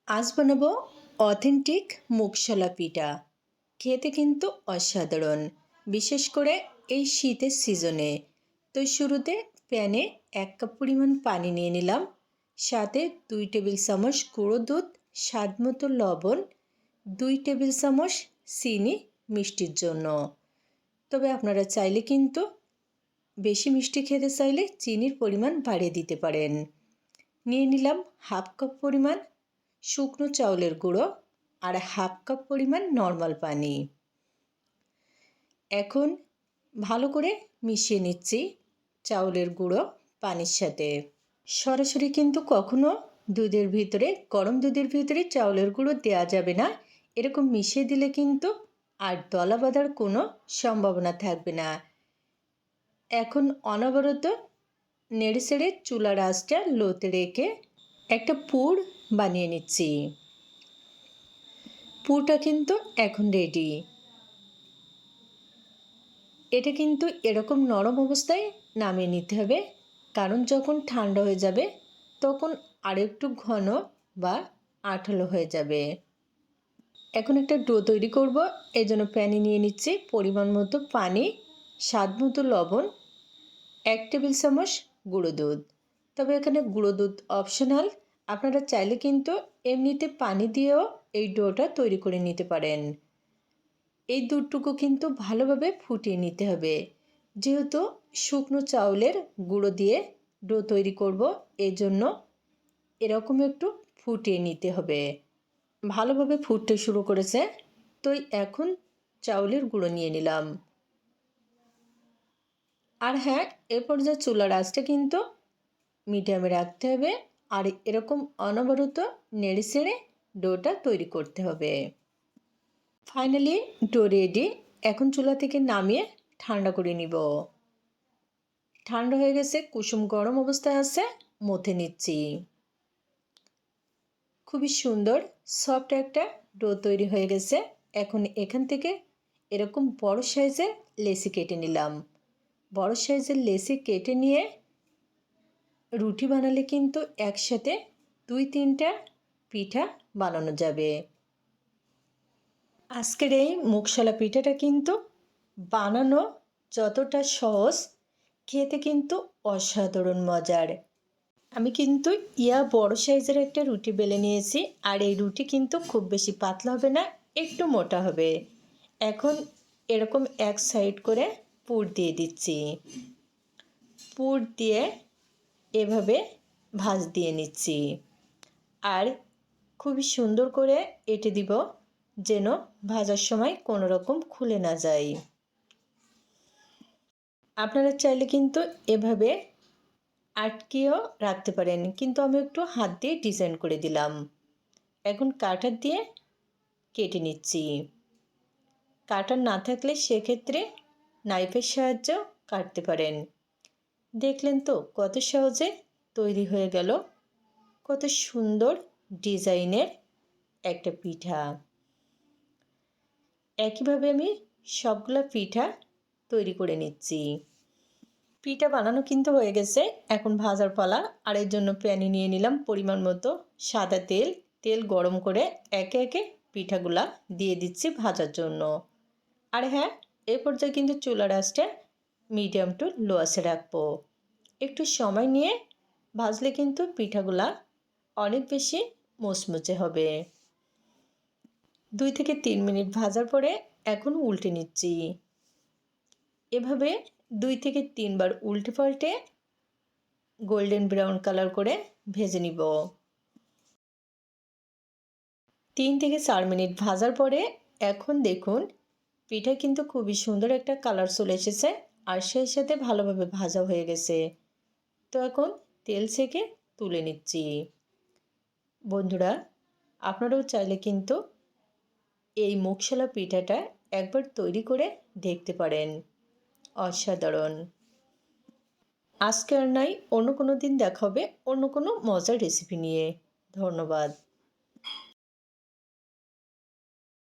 আজ বানাবো অথেন্টিক মুগশলা পিঠা। খেতে কিন্তু অসাধারণ, বিশেষ করে এই শীতের সিজনে। তো শুরুতে প্যানে 1 কাপ পরিমাণ পানি নিয়ে নিলাম, সাথে 2 টেবিল চামচ গুঁড়ো দুধ, স্বাদ মতো লবণ, 2 টেবিল চামচ চিনি মিষ্টির জন্য। তবে আপনারা চাইলে কিন্তু বেশি মিষ্টি খেতে চাইলে চিনির পরিমাণ বাড়িয়ে দিতে পারেন। নিয়ে নিলাম হাফ কাপ পরিমাণ শুকনো চাউলের গুঁড়ো আর হাফ কাপ পরিমাণ নর্মাল পানি। এখন ভালো করে মিশিয়ে নিচ্ছি চাউলের গুঁড়ো পানির সাথে। সরাসরি কিন্তু কখনো গরম দুধের ভিতরে চাউলের গুঁড়ো দেওয়া যাবে না। এরকম মিশিয়ে দিলে কিন্তু আর দলা বাঁধার কোনো সম্ভাবনা থাকবে না। এখন অনবরত নেড়েচেড়ে চুলার আঁচটা লোতে রেখে একটা পুর বানিয়ে নিচ্ছি। পুরটা কিন্তু এখন রেডি। এটা কিন্তু এরকম নরম অবস্থায় নামিয়ে নিতে হবে, কারণ যখন ঠান্ডা হয়ে যাবে তখন আরেকটু ঘন বা আঠালো হয়ে যাবে। এখন একটা ডো তৈরি করব, এই জন্য প্যানে নিয়ে নিচ্ছি পরিমাণ মতো পানি, স্বাদ মতো লবণ, 1 টেবিল চামচ গুঁড়ো দুধ। তবে এখানে গুঁড়ো দুধ অপশনাল, আপনারা চাইলে কিন্তু এমনিতে পানি দিয়েও এই ডোটা তৈরি করে নিতে পারেন। এই দুধটুকু কিন্তু ভালোভাবে ফুটিয়ে নিতে হবে, যেহেতু শুকনো চাউলের গুঁড়ো দিয়ে ডো তৈরি করব, এই জন্য এরকম একটু ফুটিয়ে নিতে হবে। ভালোভাবে ফুটতে শুরু করেছে, তো এখন চাউলের গুঁড়ো নিয়ে নিলাম। আর হ্যাঁ, এ পর্যায়ে চুলার আঁচটা কিন্তু মিডিয়ামে রাখতে হবে, আর এরকম অনবরত নেড়েচেড়ে ডোটা তৈরি করতে হবে। Finally dough ready. এখন চুলা থেকে নামিয়ে ঠান্ডা করে নিব। ঠান্ডা হয়ে গেছে, কুসুম গরম অবস্থায় আছে, মথে নিচ্ছি। খুবই সুন্দর সফট একটা ডো তৈরি হয়ে গেছে। এখন এখান থেকে এরকম বড় সাইজের লেচি কেটে নিলাম। বড় সাইজের লেচি কেটে নিয়ে রুটি বানালে কিন্তু একসাথে 2-3টা পিঠা বানানো যাবে। আজকের এই মুগশলা পিঠাটা কিন্তু বানানো যতটা সহজ, খেতে কিন্তু অসাধারণ মজার। আমি কিন্তু বড় সাইজের একটা রুটি বেলে নিয়েছি, আর এই রুটি কিন্তু খুব বেশি পাতলা হবে না, একটু মোটা হবে। এখন এরকম এক সাইড করে পুর দিয়ে দিচ্ছি। পুর দিয়ে এভাবে ভাঁজ দিয়ে নিচ্ছি, আর খুবই সুন্দর করে এঁটে দিব, যেন ভাজার সময় কোনো রকম খুলে না যায়। আপনারা চাইলে কিন্তু এভাবে আটকেও রাখতে পারেন, কিন্তু আমি একটু হাত দিয়ে ডিজাইন করে দিলাম। এখন কাটার দিয়ে কেটে নিচ্ছি। কাটার না থাকলে সেক্ষেত্রে নাইফের সাহায্যেও কাটতে পারেন। দেখলেন তো কত সহজে তৈরি হয়ে গেল কত সুন্দর ডিজাইনের একটা পিঠা। একইভাবে আমি সবগুলো পিঠা তৈরি করে নিচ্ছি। পিঠা বানানো কিন্তু হয়ে গেছে, এখন ভাজার পালা। আর এর জন্য প্যানে নিয়ে নিলাম পরিমাণ মতো সাদা তেল। তেল গরম করে একে একে পিঠাগুলা দিয়ে দিচ্ছি ভাজার জন্য। আর হ্যাঁ, এই পর্যায়ে কিন্তু চুলার আঁচটা মিডিয়াম টু লো আঁচে রাখবো। একটু সময় নিয়ে ভাজলে কিন্তু পিঠাগুলা অনেক বেশি মুচমুচে হবে। 2 থেকে 3 মিনিট ভাজার পরে এখন উল্টে নিচ্ছি। এভাবে 2 থেকে 3 বার উল্টে পাল্টে গোল্ডেন ব্রাউন কালার করে ভেজে নিব। 3 থেকে 4 মিনিট ভাজার পরে এখন দেখুন পিঠা কিন্তু খুবই সুন্দর একটা কালার চলে এসেছে, আর সেই সাথে ভালোভাবে ভাজা হয়ে গেছে। তো এখন তেল ছেঁকে তুলে নিচ্ছি। বন্ধুরা, আপনারাও চাইলে কিন্তু এই মুগশলা পিঠাটা একবার তৈরি করে দেখতে পারেন। অসাধারণ। আজকে আর নাই, অন্য কোনো দিন দেখা হবে অন্য কোনো মজার রেসিপি নিয়ে। ধন্যবাদ।